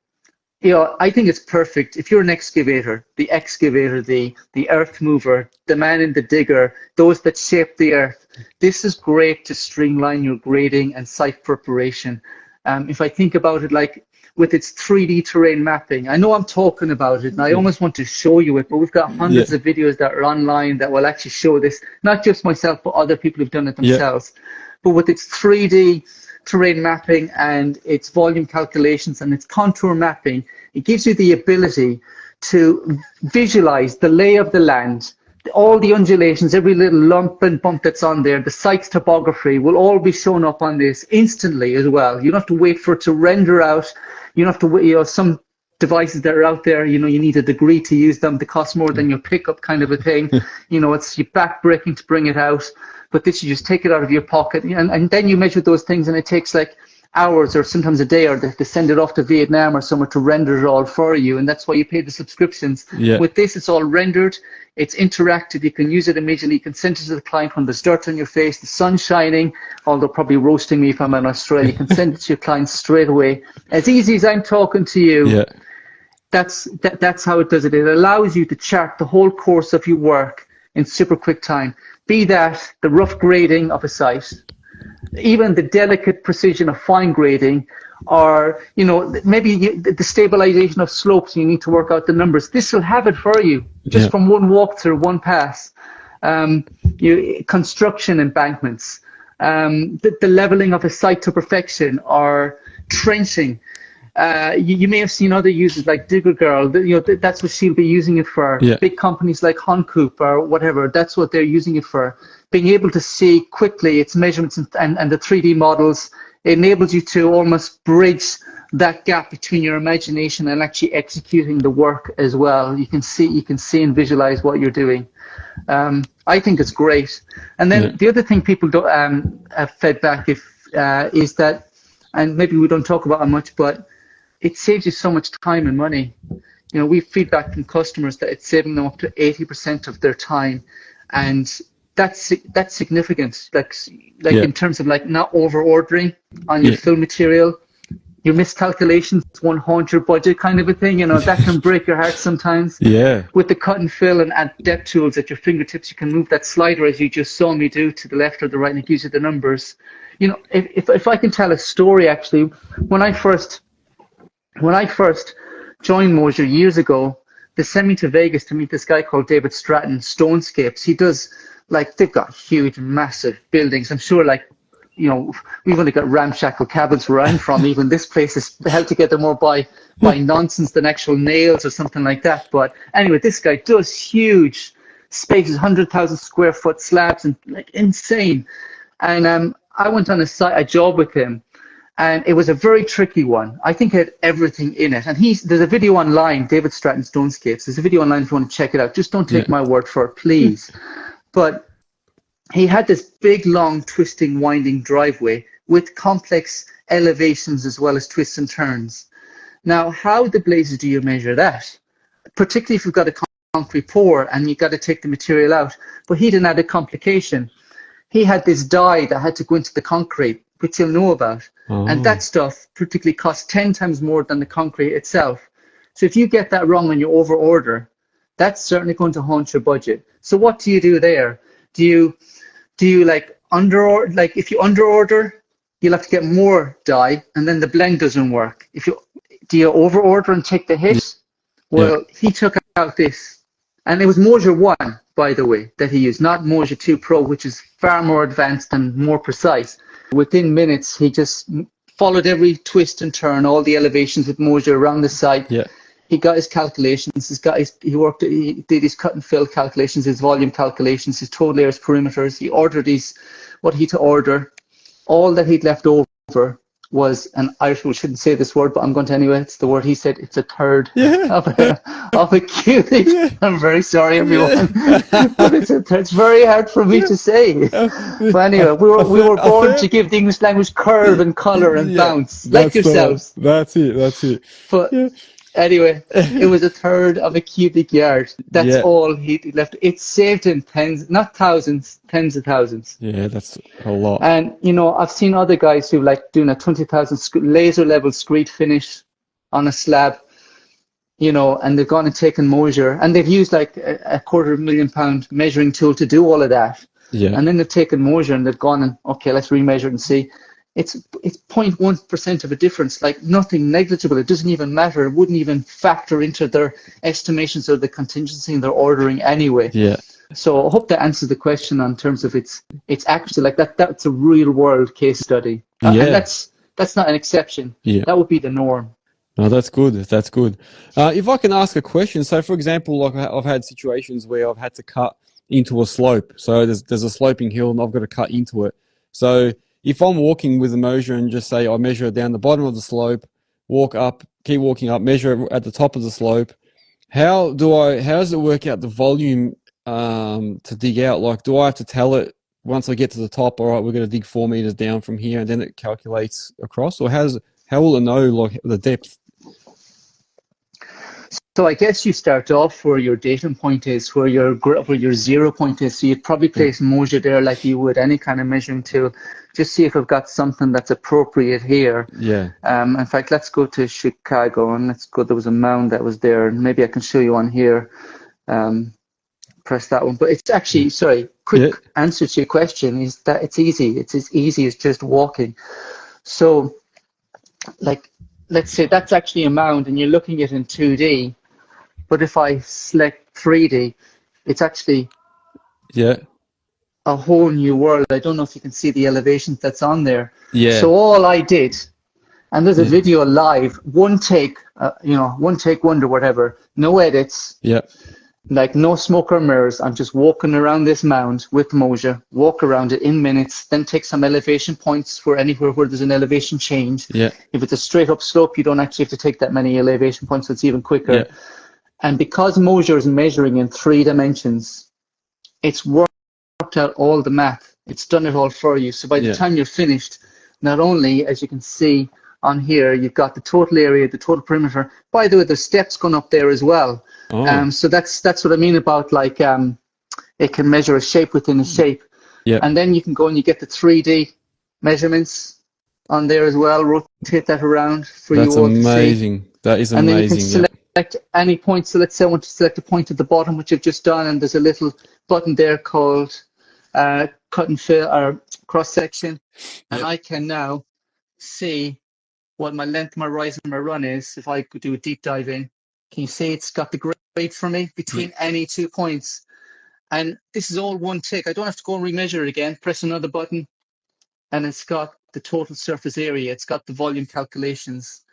I think it's perfect. If you're an excavator, the earth mover, the man in the digger, those that shape the earth, this is great to streamline your grading and site preparation. If I think about it, with its 3D terrain mapping, I know I'm talking about it and I almost want to show you it, but we've got hundreds of videos that are online that will actually show this, not just myself, but other people who've done it themselves. But with its 3D terrain mapping and its volume calculations and its contour mapping, it gives you the ability to visualize the lay of the land, all the undulations, every little lump and bump that's on there, the site's topography will all be shown up on this instantly as well. You don't have to wait for it to render out. You don't have to wait, some devices that are out there, you need a degree to use them. They cost more than your pickup, kind of a thing. It's you back-breaking to bring it out. But this, you just take it out of your pocket, and then you measure those things, and it takes hours or sometimes a day, or they send it off to Vietnam or somewhere to render it all for you, and that's why you pay the subscriptions. With this, it's all rendered, it's interactive, you can use it immediately, you can send it to the client when there's dirt on your face, the sun's shining, although probably roasting me if I'm in Australia, you can send it to your clients straight away. As easy as I'm talking to you, that's how it does it. It allows you to chart the whole course of your work in super quick time, be that the rough grading of a site, even the delicate precision of fine grading, or maybe the stabilization of slopes, you need to work out the numbers. This will have it for you just from one walkthrough, one pass. Construction embankments, the leveling of a site to perfection, or trenching. You may have seen other users like Digga Girl. That's what she'll be using it for. Big companies like Honcoop or whatever, that's what they're using it for. Being able to see quickly its measurements and the 3D models enables you to almost bridge that gap between your imagination and actually executing the work as well. You can see and visualize what you're doing. I think it's great. And then the other thing people have fed back is that, and maybe we don't talk about it much, but it saves you so much time and money. We have feedback from customers that it's saving them up to 80% of their time, and that's significant. In terms of not over ordering on your fill material, your miscalculations won't haunt your budget, kind of a thing. That can break your heart sometimes. With the cut and fill and add depth tools at your fingertips, you can move that slider, as you just saw me do, to the left or the right, and it gives you the numbers. If I can tell a story, actually, when I first joined Moasure years ago, they sent me to Vegas to meet this guy called David Stratton, Stonescapes. He does, they've got huge, massive buildings. I'm sure, we've only got ramshackle cabins where I'm from. Even this place is held together more by nonsense than actual nails or something like that. But anyway, this guy does huge spaces, 100,000 square foot slabs, and like insane. And I went on a job with him, and it was a very tricky one. I think it had everything in it. And there's a video online, David Stratton Stone Skates. There's a video online if you want to check it out. Just don't take my word for it, please. But he had this big, long, twisting, winding driveway with complex elevations as well as twists and turns. Now, how the blazes do you measure that? Particularly if you've got a concrete pour and you've got to take the material out. But he didn't add a complication. He had this dye that had to go into the concrete, which you'll know about. Oh. And that stuff particularly costs 10 times more than the concrete itself. So if you get that wrong and you over order, that's certainly going to haunt your budget. So what do you do there? Do you like if you under order, you'll have to get more dye and then the blend doesn't work. Do you over order and take the hit? Well, he took out this, and it was Moasure 1, by the way, that he used, not Moasure 2 Pro, which is far more advanced and more precise. Within minutes, he just followed every twist and turn, all the elevations with Moasure around the site. Yeah. He got his calculations. He did his cut and fill calculations, his volume calculations, his total layers, perimeters. He ordered what he to order. All that he'd left over was an Irish, we shouldn't say this word, but I'm going to anyway. It's the word he said. It's a third of a cubic. Yeah. I'm very sorry, everyone, but it's very hard for me to say. But anyway, we were born to give the English language curve and colour and bounce, like yourselves. That's it. But anyway, it was a third of a cubic yard. That's all he left. It saved him tens, not thousands, tens of thousands. Yeah, that's a lot. And, I've seen other guys who like doing a 20,000 laser level screed finish on a slab, and they've gone and taken Moasure, and they've used like a £250,000 measuring tool to do all of that. Yeah. And then they've taken Moasure and they've gone and, okay, let's remeasure and see. It's 0.1% of a difference, like nothing negligible. It doesn't even matter. It wouldn't even factor into their estimations or the contingency in their ordering anyway. Yeah. So I hope that answers the question on terms of it's actually like that. That's a real world case study. And that's not an exception. Yeah. That would be the norm. No, that's good. That's good. If I can ask a question, so for example, like I've had situations where I've had to cut into a slope. So there's a sloping hill and I've got to cut into it. So if I'm walking with a Moasure and just say I measure down the bottom of the slope, walk up, keep walking up, measure at the top of the slope, how does it work out the volume to dig out? Like, do I have to tell it once I get to the top, all right, we're going to dig 4 meters down from here, and then it calculates across? Or how will it know like the depth? So I guess you start off where your datum point is, where your 0 point is. So you'd probably place Moasure there like you would any kind of measuring tool. Just see if I've got something that's appropriate here. Yeah. In fact, let's go to Chicago and let's go. There was a mound that was there, and maybe I can show you on here. Press that one. But it's actually, quick answer to your question is that it's easy. It's as easy as just walking. So, like, let's say that's actually a mound, and you're looking at it in 2D. But if I select 3D, it's actually a whole new world. I don't know if you can see the elevations that's on there. Yeah. So all I did, and there's a video live, one take wonder, whatever, no edits. Yeah. Like no smoke or mirrors. I'm just walking around this mound with Moasure, walk around it in minutes, then take some elevation points for anywhere where there's an elevation change. Yeah. If it's a straight up slope, you don't actually have to take that many elevation points, so it's even quicker. Yeah. And because Moasure is measuring in 3 dimensions, it's worked out all the math. It's done it all for you. So by the time you're finished, not only, as you can see on here, you've got the total area, the total perimeter. By the way, there's steps going up there as well. Oh. So that's what I mean about like it can measure a shape within a shape. Yeah. And then you can go and you get the 3D measurements on there as well. Rotate that around for you all to see. That's amazing. That is amazing. And then you can select any point. So let's say I want to select a point at the bottom, which I've just done, and there's a little button there called cut and fill or cross section, and I can now see what my length, my rise, and my run is. If I could do a deep dive in, can you see it's got the grade for me between any 2 points? And this is all one tick. I don't have to go and remeasure it again. Press another button, and it's got the total surface area. It's got the volume calculations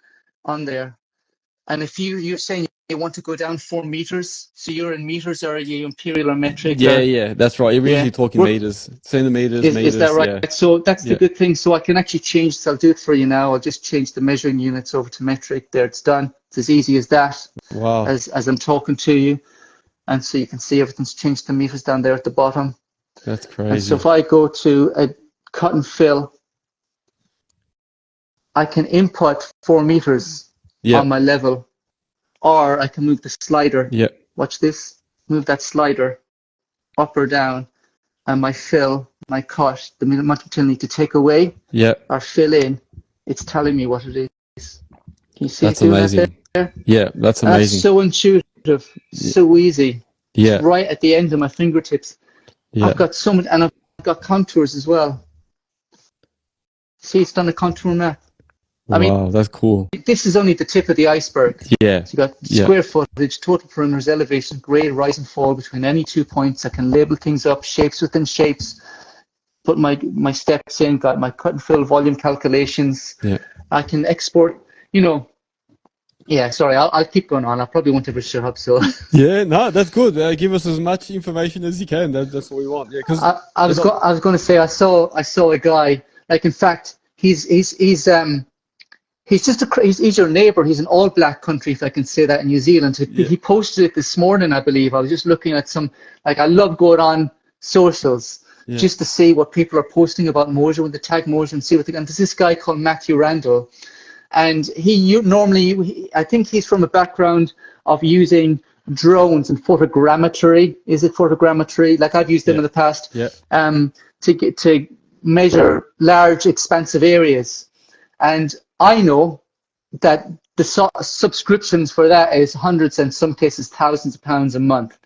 on there. And if you're saying want to go down 4 meters. So you're in meters, or are you imperial or metric? Yeah, or, yeah, that's right. We're yeah. usually talking meters, centimeters, Is that meters. right? Yeah, So that's the yeah. good thing. So I can actually change. So I'll do it for you now. I'll just change the measuring units over to metric. There, it's done. It's as easy as that. Wow. As I'm talking to you, and so you can see everything's changed to meters down there at the bottom. That's crazy. And so if I go to a cut and fill, I can input 4 meters on my level, or I can move the slider. Yeah. Watch this. Move that slider up or down, and my fill, my cut, the amount of material I need to take away or fill in, it's telling me what it is. Can you see that's it doing amazing. that there? Yeah, that's amazing. That's so intuitive, so easy. Yeah. It's right at the end of my fingertips. Yeah. I've got so much, and I've got contours as well. See, it's done a contour map. I mean, that's cool. this is only the tip of the iceberg. Yeah. So you got square footage, total perimeters, elevation, grade, rise and fall between any 2 points. I can label things up, shapes within shapes, put my steps in, got my cut and fill volume calculations. Yeah. I can export, sorry, I'll keep going on. I probably won't ever shut up, so. Yeah, no, that's good. Give us as much information as you can. That's what we want. Yeah, because I was going to say I saw a guy, like, in fact, he's your neighbour. He's an all-black country, if I can say that, in New Zealand. He posted it this morning, I believe. I was just looking at some, like, I love going on socials just to see what people are posting about Moasure, when they tag Moasure and see what they. And there's this guy called Matthew Randall, and I think he's from a background of using drones and photogrammetry. Is it photogrammetry? Like, I've used them in the past. Yeah. To measure large, expansive areas, and I know that the subscriptions for that is hundreds and some cases thousands of pounds a month.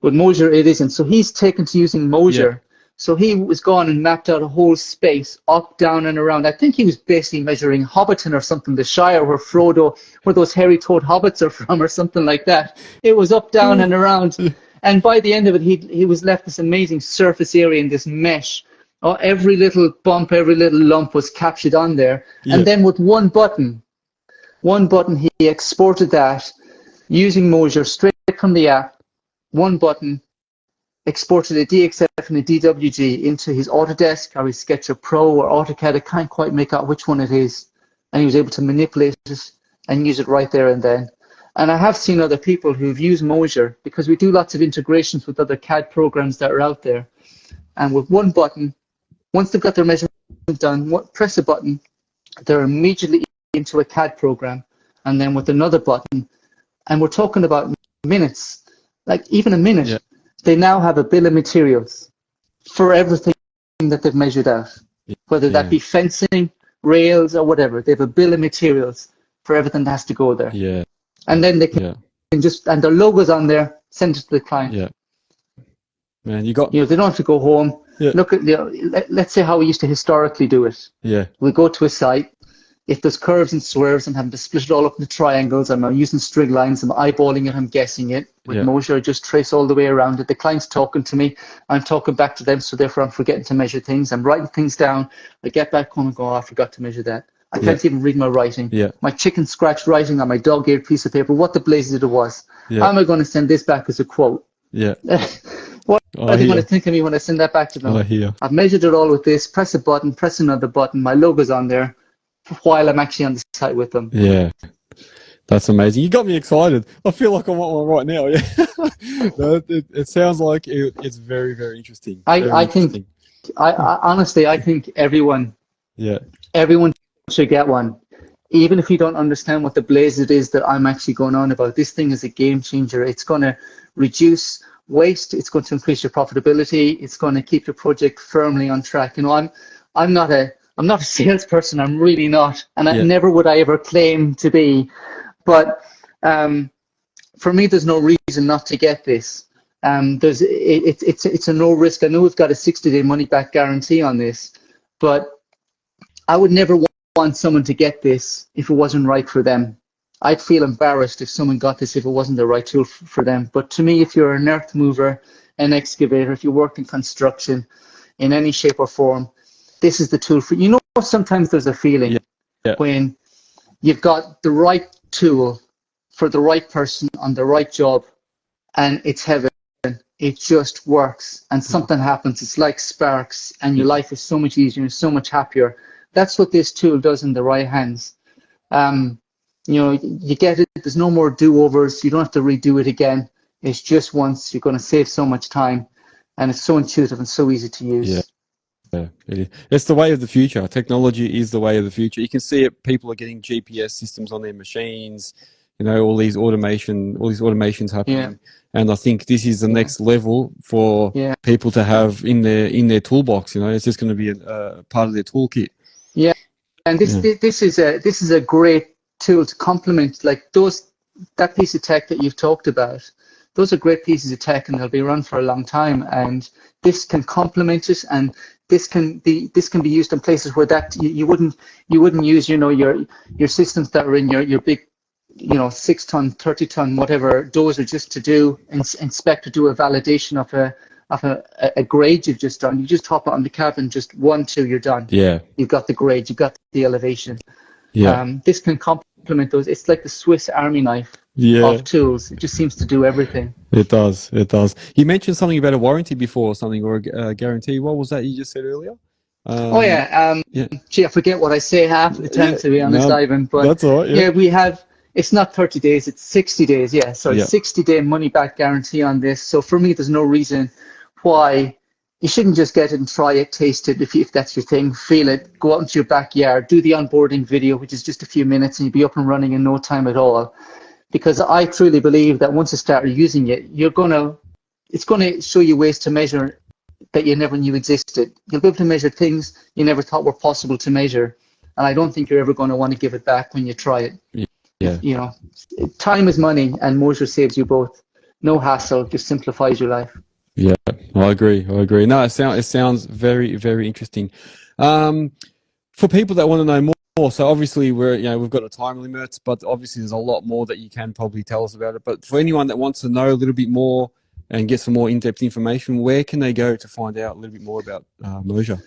With Moasure, it isn't. So he's taken to using Moasure. So he was gone and mapped out a whole space up, down, and around. I think he was basically measuring Hobbiton or something, the Shire where Frodo, where those hairy-toed hobbits are from, or something like that. It was up, down, and around. And by the end of it, he was left this amazing surface area in this mesh. Oh, every little bump, every little lump was captured on there. And then with one button, he exported that using Moasure straight from the app. One button, exported a DXF and a DWG into his Autodesk or his SketchUp Pro or AutoCAD. I can't quite make out which one it is. And he was able to manipulate it and use it right there and then. And I have seen other people who've used Moasure, because we do lots of integrations with other CAD programs that are out there. And with one button, once they've got their measurement done, press a button, they're immediately into a CAD program, and then with another button, and we're talking about minutes, like even a minute, they now have a bill of materials for everything that they've measured out, whether that be fencing, rails, or whatever. They have a bill of materials for everything that has to go there. Yeah. And then they can just, and their logo's on there, send it to the client. Yeah. Man, they don't have to go home. Look at, let's say how we used to historically do it. Yeah. We go to a site. If there's curves and swerves, I'm having to split it all up into triangles. I'm using string lines. I'm eyeballing it. I'm guessing it. With Moasure, I just trace all the way around it. The client's talking to me. I'm talking back to them. So therefore, I'm forgetting to measure things. I'm writing things down. I get back home and go, oh, I forgot to measure that. I can't even read my writing. My chicken scratched writing on my dog-eared piece of paper. What the blazes it was. How am I going to send this back as a quote? What are they going to think of me when I send that back to them? I've measured it all with this. Press a button, press another button. My logo's on there while I'm actually on the site with them. Yeah, that's amazing. You got me excited. I feel like I want one right now. It sounds like it's very, very interesting. I think honestly, I think everyone should get one. Even if you don't understand what the blaze it is that I'm actually going on about, this thing is a game changer. It's going to reduce waste. It's going to increase your profitability. It's going to keep your project firmly on track. I'm not a salesperson. I'm really not, and never would I ever claim to be. But for me, there's no reason not to get this. It's a no risk. I know we've got a 60-day money back guarantee on this, but I would never want someone to get this if it wasn't right for them. I'd feel embarrassed if someone got this if it wasn't the right tool for them. But to me, if you're an earth mover, an excavator, if you work in construction in any shape or form, this is the tool for you. Sometimes there's a feeling when you've got the right tool for the right person on the right job, and it's heaven. It just works, and something happens. It's like sparks, and your life is so much easier and so much happier. That's what this tool does in the right hands. You know, you get it. There's no more do-overs. You don't have to redo it again. It's just once. You're going to save so much time, and it's so intuitive and so easy to use. Yeah. Yeah, it is. It's the way of the future. Technology is the way of the future. You can see it. People are getting GPS systems on their machines. You know, all these automations happening. Yeah. And I think this is the next level for people to have in their toolbox. You know, it's just going to be a part of their toolkit. Yeah, and this is a great tool to complement like that piece of tech that you've talked about. Those are great pieces of tech, and they'll be around for a long time. And this can complement it, and this can be used in places where that you wouldn't use, you know, your systems that are in your big, you know, 6-ton, 30-ton, whatever dozer, just to inspect or do a validation of a grade you've just done. You just hop it on the cabin, just 1, 2, you're done. Yeah, you've got the grade, you've got the elevation. Yeah, this can complement those. It's like the Swiss Army knife of tools. It just seems to do everything. It does. It does. You mentioned something about a warranty before, or something, or a guarantee. What was that you just said earlier? Gee, I forget what I say half the time, to be honest, Ivan. But that's all right. Yeah, we have. It's not 30 days. It's 60 days. Yeah, so 60-day money-back guarantee on this. So for me, there's no reason why you shouldn't just get it and try it, taste it, if that's your thing, feel it, go out into your backyard, do the onboarding video, which is just a few minutes, and you'll be up and running in no time at all. Because I truly believe that once you start using it, it's gonna show you ways to measure that you never knew existed. You'll be able to measure things you never thought were possible to measure, and I don't think you're ever going to want to give it back when you try it. Yeah. You know, time is money, and Moasure saves you both. No hassle, just simplifies your life. Yeah, I agree. No, it sounds very, very interesting. For people that want to know more, so obviously we've got a time limit, but obviously there's a lot more that you can probably tell us about it. But for anyone that wants to know a little bit more and get some more in-depth information, where can they go to find out a little bit more about Moasure?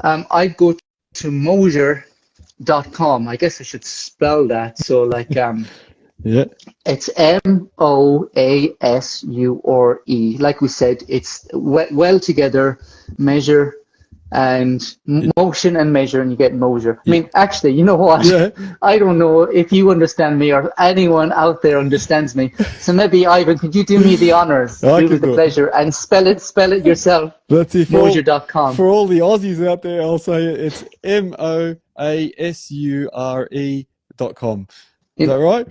I'd go to Moasure.com. I guess I should spell that. So like it's Moasure. Like we said, it's well together, measure and motion and measure, and you get Moasure. I mean, actually, you know what? I don't know if you understand me or anyone out there understands me. So maybe, Ivan, could you do me the honors? Do me the pleasure and spell it yourself. Let's see. Moasure.com. For all the Aussies out there, I'll say it's Moasure.com. Is that right?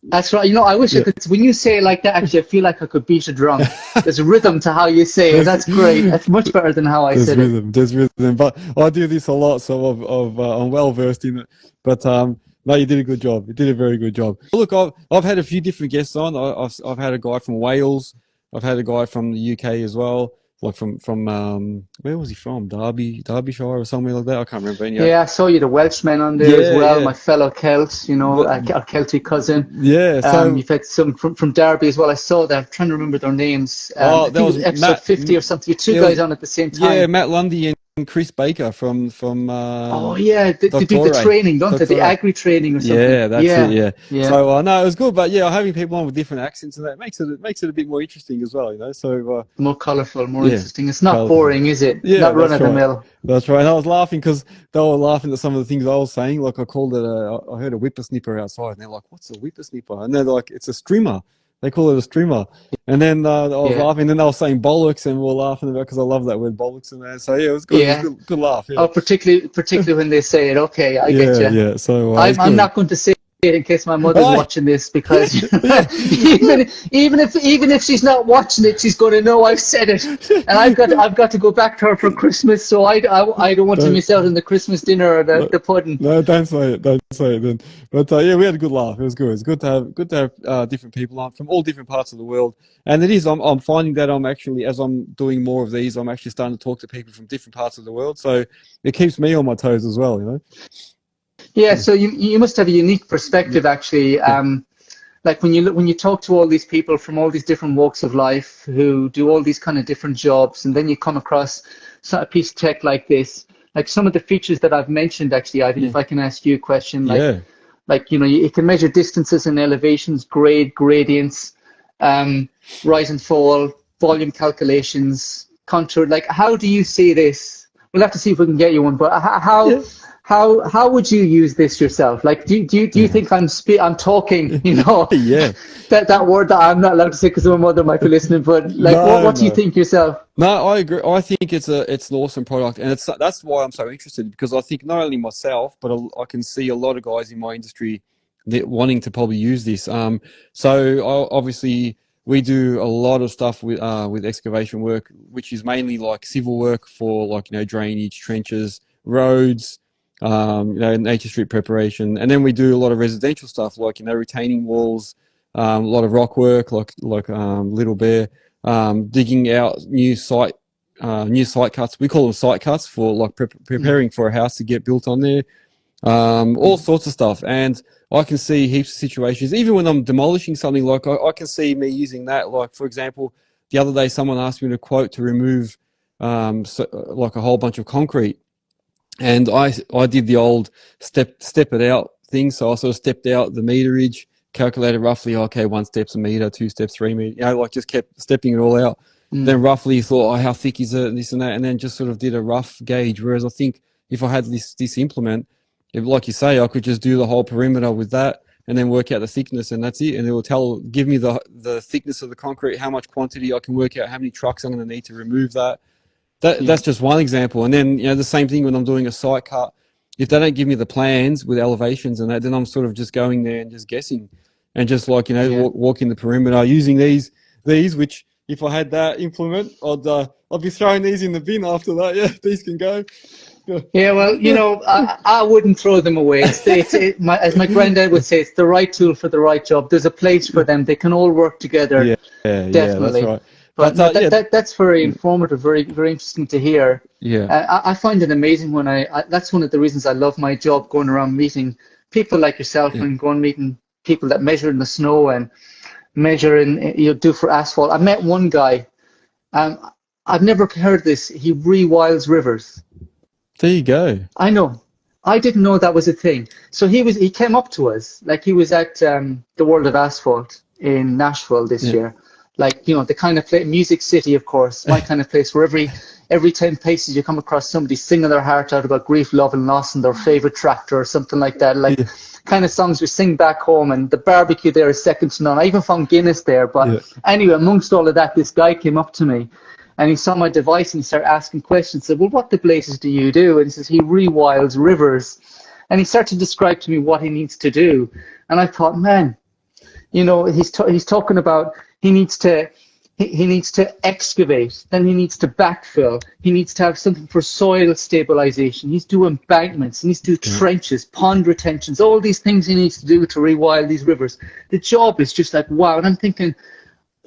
That's right. You know, I wish I could. When you say it like that, actually, I feel like I could beat a drum. There's a rhythm to how you say it. That's great. That's much better than how I said it. There's rhythm. But I do this a lot, so I'm well versed in it. But no, you did a good job. You did a very good job. Look, I've had a few different guests on. I've had a guy from Wales. I've had a guy from the UK as well. Like from where was he from? Derbyshire or somewhere like that. I can't remember. Anyway. Yeah, I saw you the Welshman on there as well. My fellow Celt, you know, our Celtic cousin. Yeah. So you've had some from Derby as well. I saw that. I'm trying to remember their names. I think it was episode 50 or something. You two guys on at the same time. Yeah, Matt Lundy and Chris Baker from they do the training, don't they? The agri training or something. Yeah, that's it. Yeah. So no, it was good, but having people on with different accents and that makes it a bit more interesting as well, you know. So more colourful, more interesting. It's not boring, is it? Yeah, not run of the mill. That's right. And I was laughing because they were laughing at some of the things I was saying. Like I called it I heard a whippersnipper outside, and they're like, "What's a whippersnipper?" And they're like, "It's a strimmer." They call it a strimmer. And then I was laughing, and then they were saying bollocks, and we were laughing about because I love that word bollocks in there. So it was good. Yeah. It was good laugh. Yeah. Oh, particularly when they say it. Okay, I get you. Yeah. So I'm not going to say it in case my mother's watching this, because even if she's not watching it, she's going to know I've said it, and I've got to go back to her for Christmas, so I don't want to miss out on the Christmas dinner or the pudding. No, don't say it then. But we had a good laugh. It was good. It's good to have different people on from all different parts of the world, and it is. I'm finding that I'm actually, as I'm doing more of these, I'm actually starting to talk to people from different parts of the world, so it keeps me on my toes as well, you know. Yeah, so you must have a unique perspective, actually. Like when you talk to all these people from all these different walks of life who do all these kind of different jobs, and then you come across a piece of tech like this, like some of the features that I've mentioned, actually, Ivan, if I can ask you a question, like Like, it can measure distances and elevations, gradients, rise and fall, volume calculations, contour. Like, how do you see this? We'll have to see if we can get you one. But how would you use this yourself? Like, do you think I'm talking? Yeah. that word that I'm not allowed to say because my mother might be listening. But like, what do you think yourself? No, I agree. I think it's an awesome product, and that's why I'm so interested, because I think not only myself, but I can see a lot of guys in my industry that wanting to probably use this. So obviously we do a lot of stuff with excavation work, which is mainly like civil work for like drainage, trenches, roads, nature strip preparation, and then we do a lot of residential stuff like retaining walls, a lot of rock work like Little Bear. Digging out new site cuts. We call them site cuts for like preparing for a house to get built on there. All sorts of stuff. And I can see heaps of situations, even when I'm demolishing something, like I can see me using that. Like, for example, the other day, someone asked me to quote to remove like a whole bunch of concrete. And I did the old step it out thing. So I sort of stepped out the meterage, calculated roughly, okay, 1 step's a meter, 2 steps, 3 meters, like just kept stepping it all out. Then roughly thought, how thick is it, and this and that, and then just sort of did a rough gauge. Whereas I think if I had this implement, like you say, I could just do the whole perimeter with that and then work out the thickness, and that's it. And it will give me the thickness of the concrete, how much quantity. I can work out how many trucks I'm going to need to remove that. That's just one example. And then, the same thing when I'm doing a site cut. If they don't give me the plans with elevations and that, then I'm sort of just going there and just guessing and just like, walking the perimeter using these, which if I had that implement, I'd be throwing these in the bin after that. Yeah, these can go. Yeah, well, I wouldn't throw them away. As my granddad would say, it's the right tool for the right job. There's a place for them. They can all work together. Yeah, definitely. That's right. But that's very informative, very, very interesting to hear. Yeah. I find it amazing when that's one of the reasons I love my job, going around meeting people like yourself and going meeting people that measure in the snow and measure do for asphalt. I met one guy, I've never heard this, he rewilds rivers. There you go. I know. I didn't know that was a thing. So he came up to us, like he was at the World of Asphalt in Nashville this year. Like, the kind of place, Music City, of course, my kind of place where every 10 paces you come across somebody singing their heart out about grief, love and loss and their favorite tractor or something like that. Like kind of songs we sing back home, and the barbecue there is second to none. I even found Guinness there. But anyway, amongst all of that, this guy came up to me and he saw my device and he started asking questions. Said, well, what the blazes do you do? And he says he rewilds rivers. And he started to describe to me what he needs to do. And I thought, man, he's talking about he needs to excavate, then he needs to backfill, he needs to have something for soil stabilization, he's doing embankments, he needs to do trenches, pond retentions, all these things he needs to do to rewild these rivers. The job is just like, wow. And I'm thinking,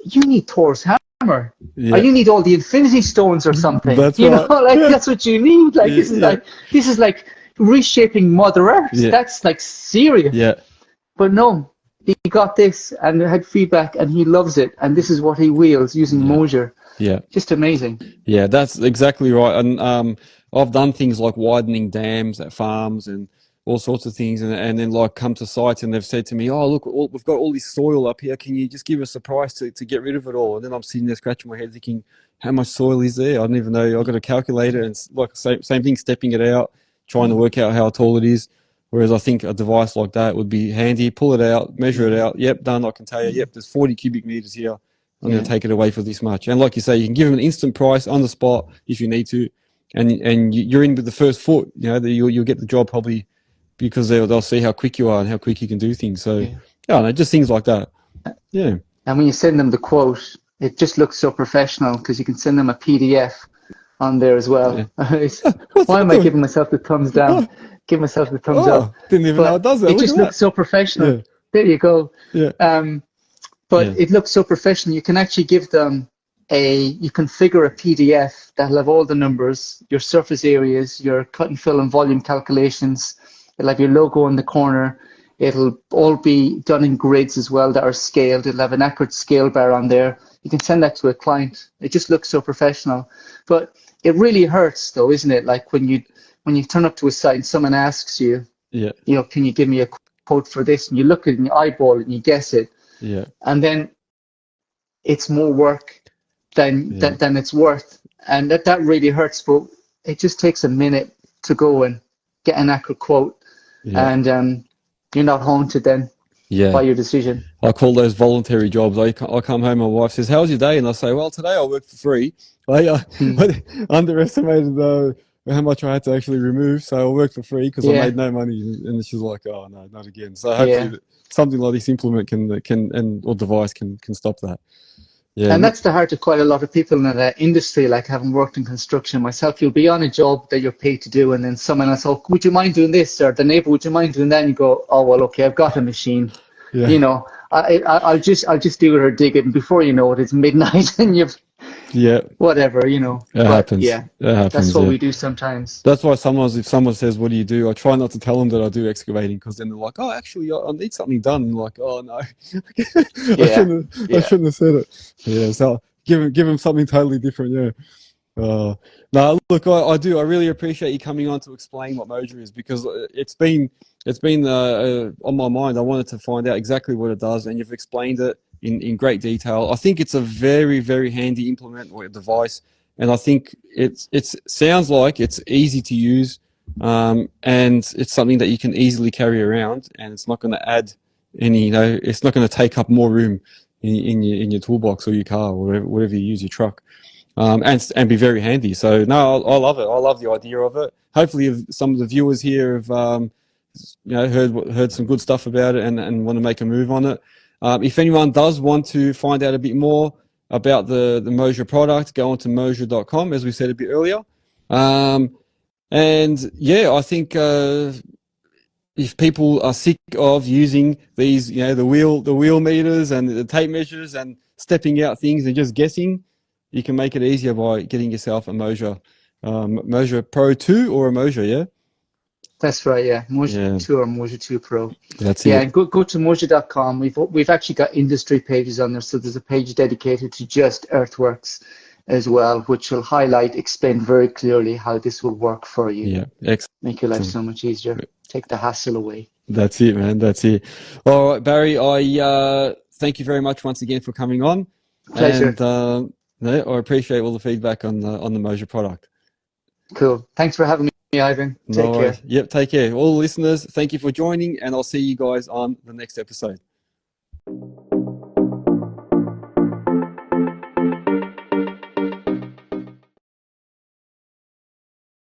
you need Thor's hammer, or you need all the infinity stones or something. That's that's what you need. Like this is like reshaping Mother Earth. That's like serious. But no, he got this and had feedback and he loves it, and this is what he wheels using Moasure. Just amazing. Yeah, that's exactly right. And I've done things like widening dams at farms and all sorts of things, and then like come to sites and they've said to me, oh look, we've got all this soil up here, can you just give us a price to get rid of it all? And then I'm sitting there scratching my head thinking, how much soil is there? I don't even know. I've got to calculate it, and it's like same thing, stepping it out, trying to work out how tall it is. Whereas I think a device like that would be handy. Pull it out, measure it out. Yep, done. I can tell you, yep, there's 40 cubic meters here. I'm going to take it away for this much. And like you say, you can give them an instant price on the spot if you need to. And you're in with the first foot. You'll get the job probably because they'll see how quick you are and how quick you can do things. So, just things like that. Yeah. And when you send them the quote, it just looks so professional because you can send them a PDF on there as well. Why am I giving myself the thumbs down? Give myself the thumbs up. Didn't even know it does that. It just looks so professional. There you go. It looks so professional. You can actually give them you configure a PDF that'll have all the numbers, your surface areas, your cut and fill and volume calculations. It'll have your logo in the corner. It'll all be done in grids as well that are scaled. It'll have an accurate scale bar on there. You can send that to a client. It just looks so professional. But it really hurts though, isn't it? Like when you turn up to a site and someone asks you, can you give me a quote for this, and you look at it and you eyeball it and you guess it, and then it's more work than it's worth, and that really hurts. But it just takes a minute to go and get an accurate quote, and you're not haunted then by your decision. I call those voluntary jobs. I come home, my wife says, "How's your day?" And I say, "Well, today I worked for free." I underestimated how much I had to actually remove, so I worked for free because I made no money. And she's like, "Oh no, not again." So hopefully something like this implement or device can stop that. Yeah, and that's the heart of quite a lot of people in the industry. Like, having worked in construction myself, you'll be on a job that you're paid to do, and then someone else, "Oh, would you mind doing this?" Or the neighbor, "Would you mind doing that?" And you go, "Oh well, okay, I've got a machine." You know, I'll just do it or dig it, and before you know it, it's midnight, and you've whatever, you know. It happens. Yeah, it happens. That's what we do sometimes. That's why sometimes if someone says, "What do you do?" I try not to tell them that I do excavating, because then they're like, "Oh, actually, I need something done." And like, "Oh no, I shouldn't have said it." Yeah, so give them something totally different. Yeah. No, look, I really appreciate you coming on to explain what Moasure is, because it's been on my mind. I wanted to find out exactly what it does, and you've explained it in great detail. I think it's a very, very handy implement or device, and I think it sounds like it's easy to use, and it's something that you can easily carry around, and it's not going to add any, it's not going to take up more room in your toolbox or your car or whatever you use, your truck. And be very handy. So no, I love it. I love the idea of it. Hopefully, some of the viewers here have heard some good stuff about it and want to make a move on it. If anyone does want to find out a bit more about the Moasure product, go on to moasure.com, as we said a bit earlier. And yeah, I think if people are sick of using these, the wheel meters and the tape measures and stepping out things and just guessing, you can make it easier by getting yourself a Moasure, Moasure Pro 2 or a Moasure, yeah? That's right, yeah. Moasure 2 or Moasure 2 Pro. That's it. Yeah, and go to moasure.com. We've actually got industry pages on there, so there's a page dedicated to just Earthworks as well, which will explain very clearly how this will work for you. Yeah, excellent. Make your life so much easier. Take the hassle away. That's it, man. That's it. All right, Barry, I thank you very much once again for coming on. Pleasure. And I appreciate all the feedback on the Moasure product. Cool. Thanks for having me, Ivan. Take care. Yep, take care. All the listeners, thank you for joining, and I'll see you guys on the next episode.